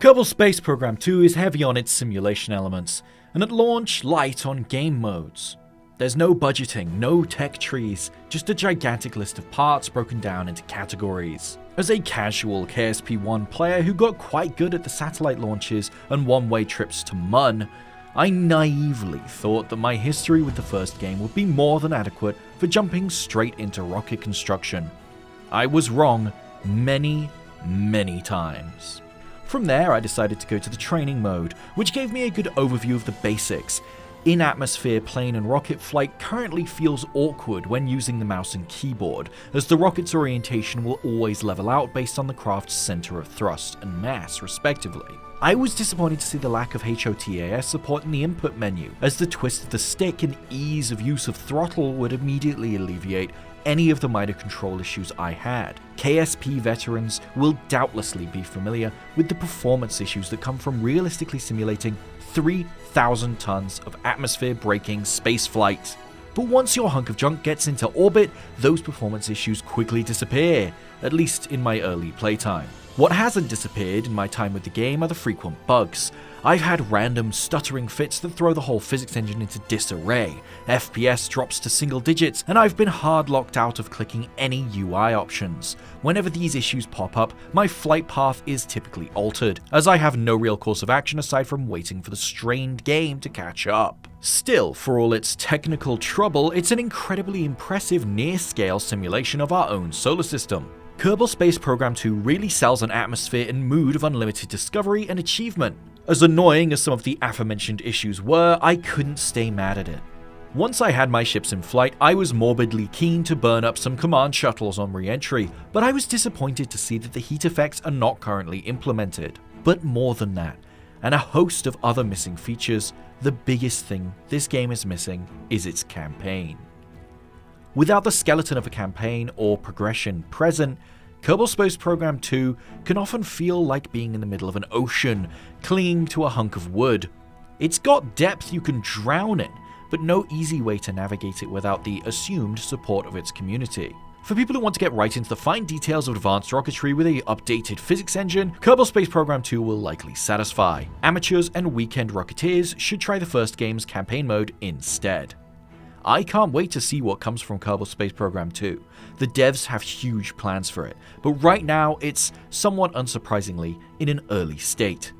Kerbal Space Program 2 is heavy on its simulation elements, and at launch light on game modes. There's no budgeting, no tech trees, just a gigantic list of parts broken down into categories. As a casual KSP1 player who got quite good at the satellite launches and one-way trips to Mun, I naively thought that my history with the first game would be more than adequate for jumping straight into rocket construction. I was wrong many times. From there, I decided to go to the training mode, which gave me a good overview of the basics. In-atmosphere plane and rocket flight currently feels awkward when using the mouse and keyboard, as the rocket's orientation will always level out based on the craft's center of thrust and mass, respectively. I was disappointed to see the lack of HOTAS support in the input menu, as the twist of the stick and ease of use of throttle would immediately alleviate any of the minor control issues I had. KSP veterans will doubtlessly be familiar with the performance issues that come from realistically simulating 3,000 tons of atmosphere-breaking spaceflight. But once your hunk of junk gets into orbit, those performance issues quickly disappear, at least in my early playtime. What hasn't disappeared in my time with the game are the frequent bugs. I've had random stuttering fits that throw the whole physics engine into disarray, FPS drops to single digits, and I've been hard locked out of clicking any UI options. Whenever these issues pop up, my flight path is typically altered, as I have no real course of action aside from waiting for the strained game to catch up. Still, for all its technical trouble, it's an incredibly impressive near-scale simulation of our own solar system. Kerbal Space Program 2 really sells an atmosphere and mood of unlimited discovery and achievement. As annoying as some of the aforementioned issues were, I couldn't stay mad at it. Once I had my ships in flight, I was morbidly keen to burn up some command shuttles on re-entry, but I was disappointed to see that the heat effects are not currently implemented. But more than that, and a host of other missing features, the biggest thing this game is missing is its campaign. Without the skeleton of a campaign or progression present, Kerbal Space Program 2 can often feel like being in the middle of an ocean, clinging to a hunk of wood. It's got depth you can drown in, but no easy way to navigate it without the assumed support of its community. For people who want to get right into the fine details of advanced rocketry with a updated physics engine, Kerbal Space Program 2 will likely satisfy. Amateurs and weekend rocketeers should try the first game's campaign mode instead. I can't wait to see what comes from Kerbal Space Program 2. The devs have huge plans for it, but right now it's, somewhat unsurprisingly, in an early state.